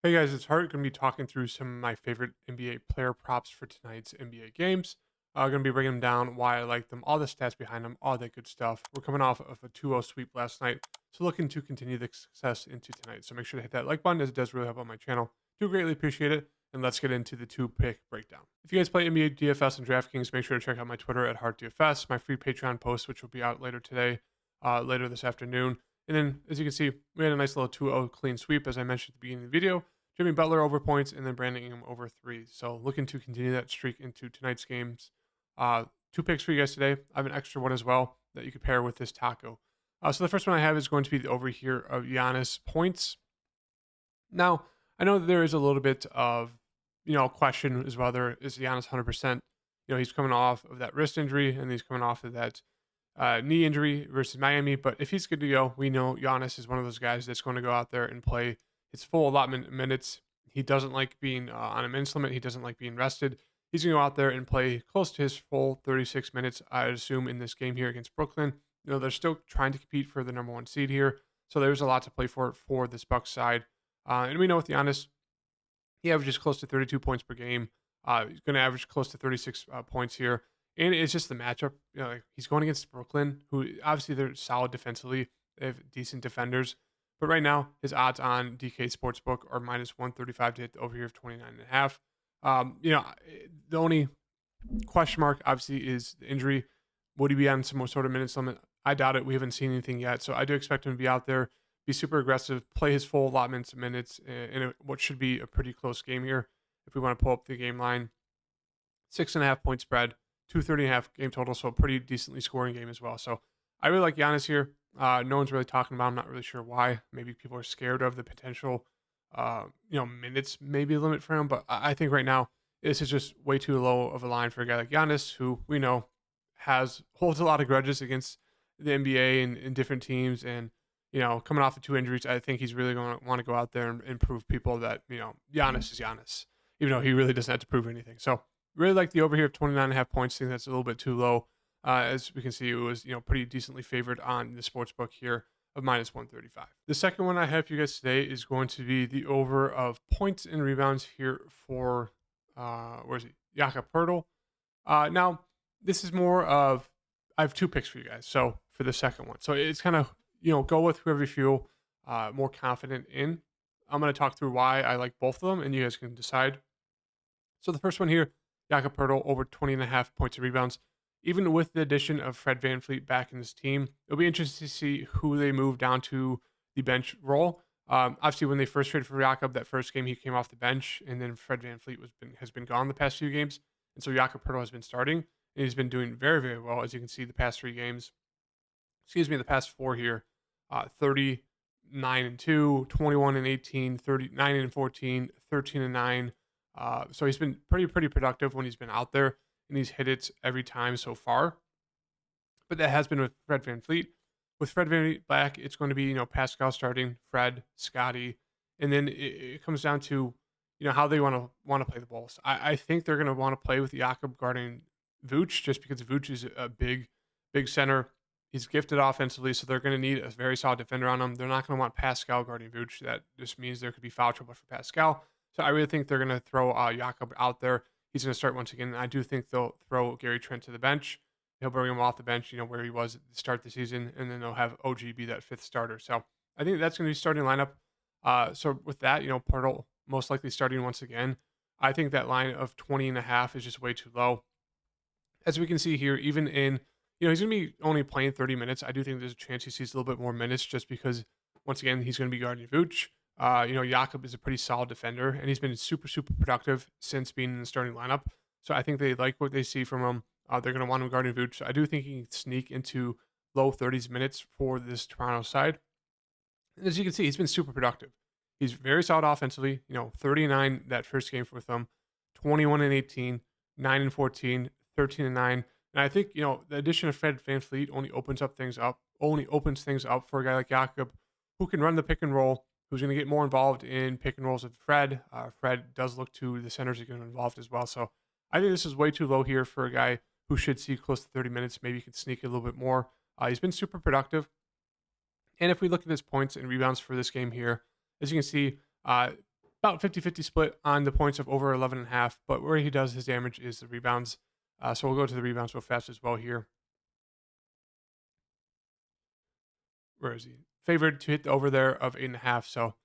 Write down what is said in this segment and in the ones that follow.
Hey guys, it's Hart. Going to be talking through some of my favorite NBA player props for tonight's NBA games. Going to be breaking them down, why I like them, all the stats behind them, all that good stuff. We're coming off of a 2-0 sweep last night, so looking to continue the success into tonight. So make sure to hit that like button as it does really help out my channel. Do greatly appreciate it. And let's get into the two-pick breakdown. If you guys play NBA DFS and DraftKings, make sure to check out my Twitter at HartDFS, my free Patreon post, which will be out later today, later this afternoon. And then, as you can see, we had a nice little 2-0 clean sweep, as I mentioned at the beginning of the video. Jimmy Butler over points, and then Brandon Ingram over threes. So looking to continue that streak into tonight's games. Two picks for you guys today. I have an extra one as well that you could pair with this taco. So the first one I have is going to be the over here of Giannis points. Now, I know that there is a little bit of, question is whether is Giannis 100%. He's coming off of that wrist injury, and he's coming off of that knee injury versus Miami. But if he's good to go, we know Giannis is one of those guys that's going to go out there and play his full allotment of minutes. He doesn't like being on a minutes limit. He doesn't like being rested. He's going to go out there and play close to his full 36 minutes, I'd assume, in this game here against Brooklyn. They're still trying to compete for the number one seed here. So there's a lot to play for this Bucks side. And we know with Giannis, he averages close to 32 points per game. He's going to average close to 36 points here. And it's just the matchup. He's going against Brooklyn, who obviously they're solid defensively. They have decent defenders. But right now, his odds on DK Sportsbook are minus 135 to hit the over here of 29.5. The only question mark, obviously, is the injury. Would he be on some sort of minutes limit? I doubt it. We haven't seen anything yet. So I do expect him to be out there, be super aggressive, play his full allotments of minutes in what should be a pretty close game here. If we want to pull up the game line, 6.5 point spread, 230.5 game total. So a pretty decently scoring game as well. So I really like Giannis here. No one's really talking about him. Not really sure why. Maybe people are scared of the potential, minutes maybe limit for him. But I think right now this is just way too low of a line for a guy like Giannis, who we know holds a lot of grudges against the NBA and different teams. And coming off of two injuries, I think he's really going to want to go out there and prove people that Giannis is Giannis, even though he really doesn't have to prove anything. So really like the over here of 29.5 points. I think that's a little bit too low. As we can see, it was pretty decently favored on the sports book here of minus 135. The second one I have for you guys today is going to be the over of points and rebounds here for where is he? Jakob Poeltl. Now this is more of I have two picks for you guys. So for the second one, so it's kind of go with whoever you feel more confident in. I'm going to talk through why I like both of them, and you guys can decide. So the first one here, Jakob Poeltl over 20.5 points and rebounds. Even with the addition of Fred VanVleet back in this team, it'll be interesting to see who they move down to the bench role. Obviously, when they first traded for Jakob, that first game he came off the bench, and then Fred VanVleet has been gone the past few games, and so Jakob Poeltl has been starting, and he's been doing very, very well, as you can see the past three games. The past four here, 39 and 2, 21 and 18, 39 and 14, 13 and 9. So he's been pretty productive when he's been out there, and he's hit it every time so far. But that has been with Fred VanVleet. With Fred VanVleet back, it's going to be, Pascal starting, Fred, Scotty, and then it comes down to, how they want to play the Bulls. I think they're going to want to play with Jakob guarding Vooch, just because Vooch is a big center. He's gifted offensively, so they're going to need a very solid defender on him. They're not going to want Pascal guarding Vooch. That just means there could be foul trouble for Pascal. So I really think they're going to throw Jakob out there. He's going to start once again. I do think they'll throw Gary Trent to the bench. He'll bring him off the bench, where he was at the start of the season, and then they'll have OG be that fifth starter. So I think that's going to be starting lineup. So with that, Poeltl most likely starting once again. I think that line of 20.5 is just way too low. As we can see here, even in, he's going to be only playing 30 minutes. I do think there's a chance he sees a little bit more minutes just because, once again, he's going to be guarding Vooch. Jakob is a pretty solid defender, and he's been super productive since being in the starting lineup. So I think they like what they see from him. They're going to want him guarding Vooch. So I do think he can sneak into low 30s minutes for this Toronto side. And as you can see, he's been super productive. He's very solid offensively. 39 that first game with them, 21 and 18, 9 and 14, 13 and 9. And I think the addition of Fred VanVleet only opens things up for a guy like Jakob, who can run the pick and roll, who's going to get more involved in pick and rolls with Fred. Fred does look to the centers to get involved as well. So I think this is way too low here for a guy who should see close to 30 minutes. Maybe he can sneak a little bit more. He's been super productive. And if we look at his points and rebounds for this game here, as you can see, about 50-50 split on the points of over 11.5, but where he does his damage is the rebounds. So we'll go to the rebounds real fast as well here. Where is he? Favored to hit the over there of 8.5. So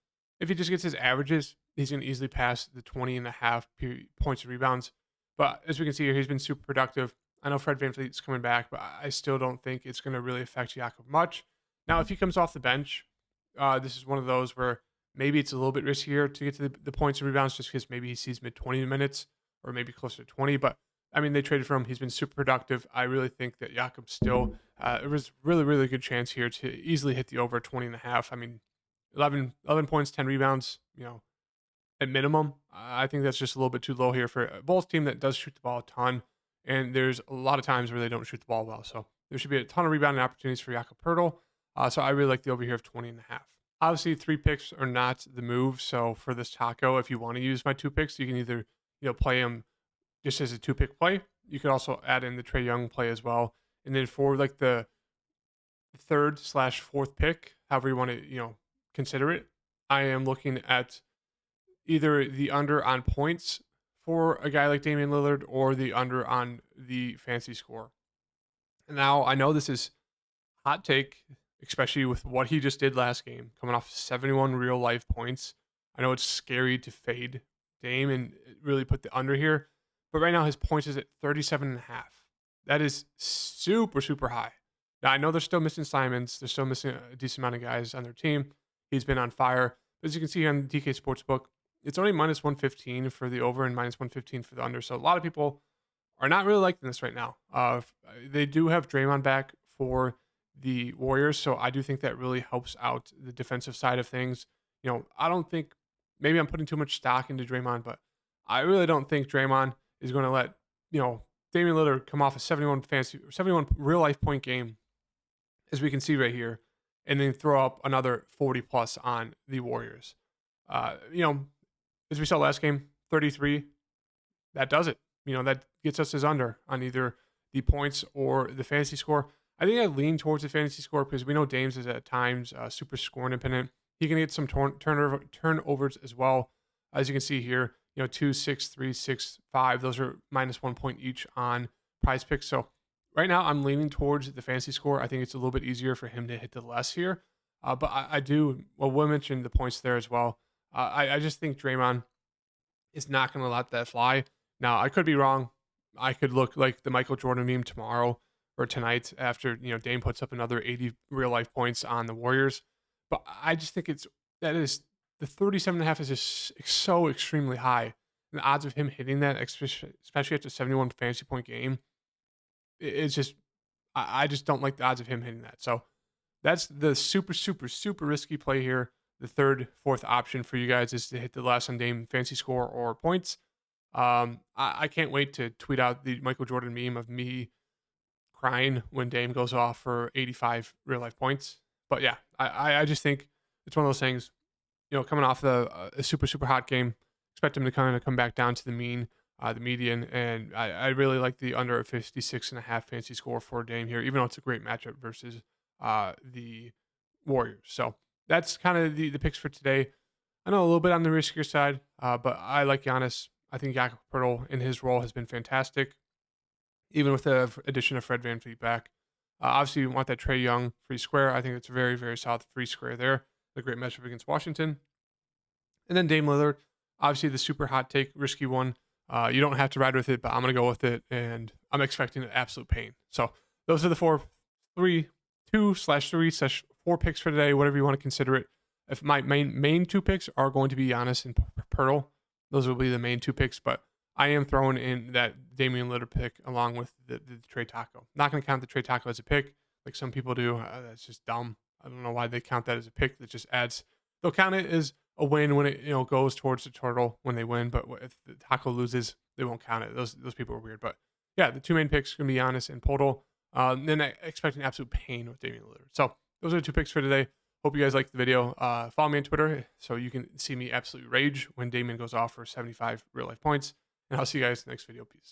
if he just gets his averages, he's going to easily pass the 20.5 points of rebounds. But as we can see here, he's been super productive. I know Fred VanVleet's coming back, but I still don't think it's going to really affect Jakob much. Now, if he comes off the bench, this is one of those where maybe it's a little bit riskier to get to the points and rebounds just because maybe he sees mid 20 minutes or maybe closer to 20. But I mean, they traded for him. He's been super productive. I really think that Jakob still, it was really, really good chance here to easily hit the over 20.5. I mean, 11 points, 10 rebounds, at minimum. I think that's just a little bit too low here for a Bulls team that does shoot the ball a ton. And there's a lot of times where they don't shoot the ball well. So there should be a ton of rebounding opportunities for Jakob Poeltl. So I really like the over here of 20.5. Obviously, 3 picks are not the move. So for this taco, if you want to use my 2 picks, you can either play them just as a 2-pick play. You could also add in the Trae Young play as well. And then for like the 3rd/4th pick, however you want to consider it, I am looking at either the under on points for a guy like Damian Lillard or the under on the fantasy score. And now I know this is hot take, especially with what he just did last game, coming off 71 real life points. I know it's scary to fade Dame and really put the under here, but right now his points is at 37.5. That is super, super high. Now I know they're still missing Simons. They're still missing a decent amount of guys on their team. He's been on fire. But as you can see here on the DK Sportsbook, it's only minus 115 for the over and minus 115 for the under. So a lot of people are not really liking this right now. They do have Draymond back for the Warriors, so I do think that really helps out the defensive side of things. I don't think, maybe I'm putting too much stock into Draymond, but I really don't think Draymond is going to let Damian Lillard come off a 71 real life point game, as we can see right here, and then throw up another 40 plus on the Warriors. As we saw last game, 33, that does it. That gets us as under on either the points or the fantasy score. I think I lean towards the fantasy score because we know Dames is at times super score independent. He can get some turnovers as well. As you can see here, 2, 6, 3, 6, 5. Those are minus 1 point each on PrizePicks. So right now I'm leaning towards the fantasy score. I think it's a little bit easier for him to hit the less here. But I do, we'll mention the points there as well. I just think Draymond is not going to let that fly. Now, I could be wrong. I could look like the Michael Jordan meme tomorrow or tonight after, Dame puts up another 80 real life points on the Warriors. But I just think the 37.5 is just so extremely high. And the odds of him hitting that, especially after 71 fantasy point game, it's just, I just don't like the odds of him hitting that. So that's the super, super, super risky play here. The 3rd, 4th option for you guys is to hit the less on Dame fantasy score or points. I can't wait to tweet out the Michael Jordan meme of me crying when Dame goes off for 85 real life points. But yeah, I just think it's one of those things, coming off a super, super hot game, expect him to kind of come back down to the mean, the median. And I really like the under a 56.5 fantasy score for Dame here, even though it's a great matchup versus the Warriors. So that's kind of the picks for today. I know a little bit on the riskier side, but I like Giannis. I think Jakob Poeltl in his role has been fantastic, even with the addition of Fred VanVleet back. Obviously, you want that Trae Young free square. I think it's a very, very solid free square there. A great matchup against Washington. And then Dame Lillard, obviously the super hot take, risky one. You don't have to ride with it, but I'm going to go with it, and I'm expecting an absolute pain. So those are the 2/3/4 picks for today, whatever you want to consider it. If my main 2 picks are going to be Giannis and Poeltl, those will be the main 2 picks, but I am throwing in that Damian Lillard pick along with the Trae Taco. Not going to count the Trae Taco as a pick like some people do. That's just dumb. I don't know why they count that as a pick. That just adds. They'll count it as a win when it goes towards the total when they win, but if the Taco loses, they won't count it. Those people are weird. But yeah, the 2 main picks are going to be Giannis and Poeltl. Then I expect an absolute pain with Damian Lillard. So those are the 2 picks for today. Hope you guys liked the video. Follow me on Twitter so you can see me absolutely rage when Damian goes off for 75 real life points. And I'll see you guys in the next video. Peace.